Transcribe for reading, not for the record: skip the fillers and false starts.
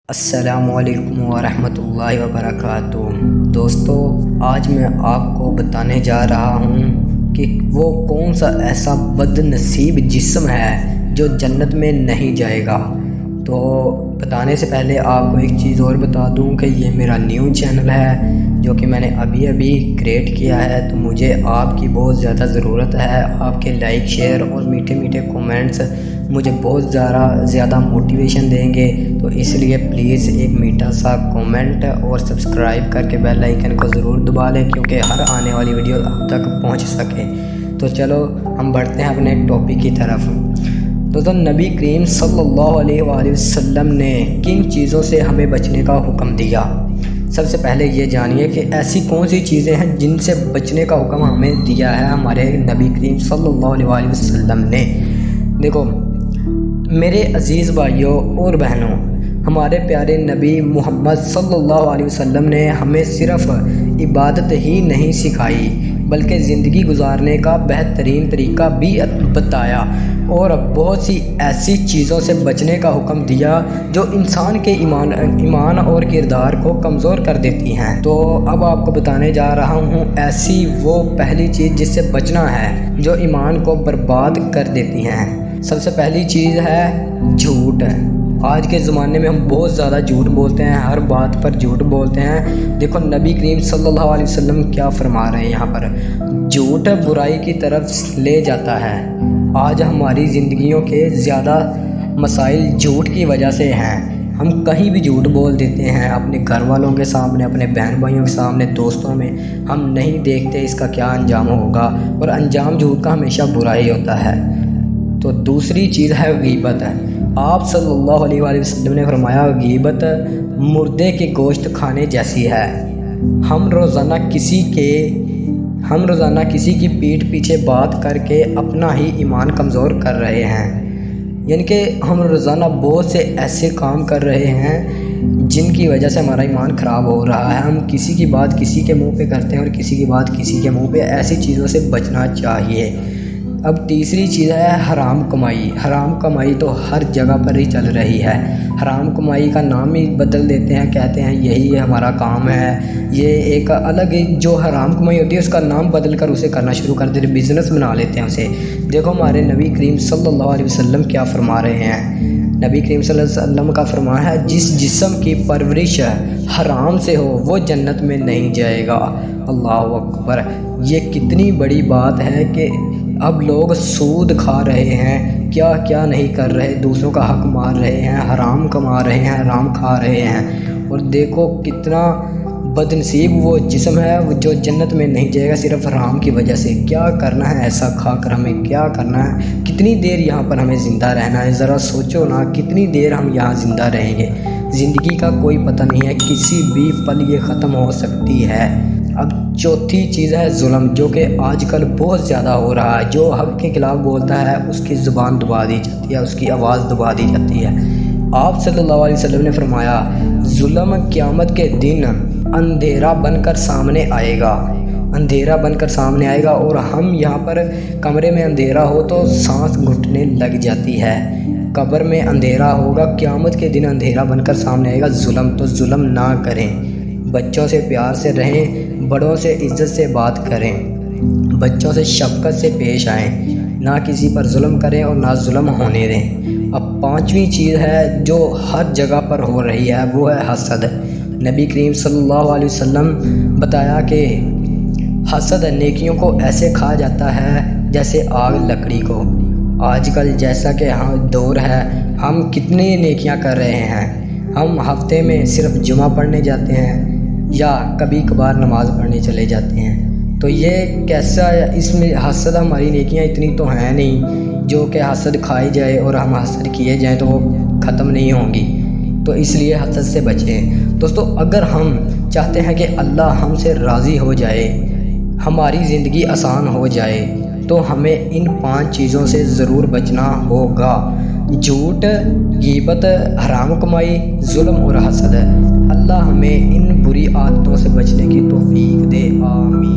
السلام علیکم ورحمۃ اللہ وبرکاتہ۔ دوستو، آج میں آپ کو بتانے جا رہا ہوں کہ وہ کون سا ایسا بد نصیب جسم ہے جو جنت میں نہیں جائے گا۔ تو بتانے سے پہلے آپ کو ایک چیز اور بتا دوں کہ یہ میرا نیو چینل ہے جو کہ میں نے ابھی کریٹ کیا ہے، تو مجھے آپ کی بہت زیادہ ضرورت ہے۔ آپ کے لائک، شیئر اور میٹھے میٹھے کومنٹس مجھے بہت زیادہ موٹیویشن دیں گے، تو اس لیے پلیز ایک میٹھا سا کومنٹ اور سبسکرائب کر کے بیل آئیکن کو ضرور دبا لیں کیونکہ ہر آنے والی ویڈیو آپ تک پہنچ سکے۔ تو چلو ہم بڑھتے ہیں اپنے ٹاپک کی طرف۔ تو نبی کریم صلی اللہ علیہ وآلہ وسلم نے کن چیزوں سے ہمیں بچنے کا حکم دیا؟ سب سے پہلے یہ جانیے کہ ایسی کون سی چیزیں ہیں جن سے بچنے کا حکم ہمیں دیا ہے ہمارے نبی کریم صلی اللہ علیہ وآلہ وسلم نے۔ دیکھو میرے عزیز بھائیوں اور بہنوں، ہمارے پیارے نبی محمد صلی اللہ علیہ وسلم نے ہمیں صرف عبادت ہی نہیں سکھائی بلکہ زندگی گزارنے کا بہترین طریقہ بھی بتایا اور بہت سی ایسی چیزوں سے بچنے کا حکم دیا جو انسان کے ایمان اور کردار کو کمزور کر دیتی ہیں۔ تو اب آپ کو بتانے جا رہا ہوں ایسی وہ پہلی چیز جس سے بچنا ہے جو ایمان کو برباد کر دیتی ہیں۔ سب سے پہلی چیز ہے جھوٹ۔ آج کے زمانے میں ہم بہت زیادہ جھوٹ بولتے ہیں، ہر بات پر جھوٹ بولتے ہیں۔ دیکھو نبی کریم صلی اللہ علیہ وسلم کیا فرما رہے ہیں یہاں پر، جھوٹ برائی کی طرف لے جاتا ہے۔ آج ہماری زندگیوں کے زیادہ مسائل جھوٹ کی وجہ سے ہیں۔ ہم کہیں بھی جھوٹ بول دیتے ہیں، اپنے گھر والوں کے سامنے، اپنے بہن بھائیوں کے سامنے، دوستوں میں۔ ہم نہیں دیکھتے اس کا کیا انجام ہوگا، اور انجام جھوٹ کا ہمیشہ برا ہی ہوتا ہے۔ تو دوسری چیز ہے غیبت۔ آپ صلی اللہ علیہ وآلہ وسلم نے فرمایا غیبت مردے کے گوشت کھانے جیسی ہے۔ ہم روزانہ کسی کی پیٹھ پیچھے بات کر کے اپنا ہی ایمان کمزور کر رہے ہیں، یعنی کہ ہم روزانہ بہت سے ایسے کام کر رہے ہیں جن کی وجہ سے ہمارا ایمان خراب ہو رہا ہے۔ ہم کسی کی بات کسی کے منہ پہ کرتے ہیں اور کسی کی بات کسی کے منہ پہ۔ ایسی چیزوں سے بچنا چاہیے۔ اب تیسری چیز ہے حرام کمائی۔ حرام کمائی تو ہر جگہ پر ہی چل رہی ہے۔ حرام کمائی کا نام ہی بدل دیتے ہیں، کہتے ہیں یہی ہمارا کام ہے۔ یہ ایک الگ جو حرام کمائی ہوتی ہے اس کا نام بدل کر اسے کرنا شروع کر دیتے، بزنس بنا لیتے ہیں اسے۔ دیکھو ہمارے نبی کریم صلی اللہ علیہ وسلم کیا فرما رہے ہیں۔ نبی کریم صلی اللہ علیہ وسلم کا فرمان ہے جس جسم کی پرورش حرام سے ہو وہ جنت میں نہیں جائے گا۔ اللہ اکبر! یہ کتنی بڑی بات ہے کہ اب لوگ سود کھا رہے ہیں، کیا کیا نہیں کر رہے، دوسروں کا حق مار رہے ہیں، حرام کما رہے ہیں، حرام کھا رہے ہیں۔ اور دیکھو کتنا بد نصیب وہ جسم ہے جو جنت میں نہیں جائے گا صرف حرام کی وجہ سے۔ کیا کرنا ہے ایسا کھا کر، ہمیں کیا کرنا ہے؟ کتنی دیر یہاں پر ہمیں زندہ رہنا ہے؟ ذرا سوچو نا، کتنی دیر ہم یہاں زندہ رہیں گے؟ زندگی کا کوئی پتہ نہیں ہے، کسی بھی پل یہ ختم ہو سکتی ہے۔ اب چوتھی چیز ہے ظلم، جو کہ آج کل بہت زیادہ ہو رہا ہے۔ جو حق کے خلاف بولتا ہے اس کی زبان دبا دی جاتی ہے، اس کی آواز دبا دی جاتی ہے۔ آپ صلی اللہ علیہ وسلم نے فرمایا ظلم قیامت کے دن اندھیرا بن کر سامنے آئے گا، اندھیرا بن کر سامنے آئے گا۔ اور ہم یہاں پر کمرے میں اندھیرا ہو تو سانس گھٹنے لگ جاتی ہے۔ قبر میں اندھیرا ہوگا، قیامت کے دن اندھیرا بن کر سامنے آئے گا ظلم۔ تو ظلم نہ کریں، بچوں سے پیار سے رہیں، بڑوں سے عزت سے بات کریں، بچوں سے شفقت سے پیش آئیں، نہ کسی پر ظلم کریں اور نہ ظلم ہونے دیں۔ اب پانچویں چیز ہے جو ہر جگہ پر ہو رہی ہے، وہ ہے حسد۔ نبی کریم صلی اللہ علیہ وسلم بتایا کہ حسد نیکیوں کو ایسے کھا جاتا ہے جیسے آگ لکڑی کو۔ آج کل جیسا کہ دور ہے، ہم کتنی نیکیاں کر رہے ہیں۔ ہم ہفتے میں صرف جمعہ پڑھنے جاتے ہیں یا کبھی کبھار نماز پڑھنے چلے جاتے ہیں، تو یہ کیسا؟ اس میں حسد، ہماری نیکیاں اتنی تو ہیں نہیں جو کہ حسد کھائی جائے اور ہم حسد کیے جائیں تو وہ ختم نہیں ہوں گی۔ تو اس لیے حسد سے بچیں۔ دوستو اگر ہم چاہتے ہیں کہ اللہ ہم سے راضی ہو جائے، ہماری زندگی آسان ہو جائے، تو ہمیں ان 5 چیزوں سے ضرور بچنا ہوگا: جھوٹ، غیبت، حرام کمائی، ظلم اور حسد۔ اللہ ہمیں ان بری عادتوں سے بچنے کی توفیق دے، آمین۔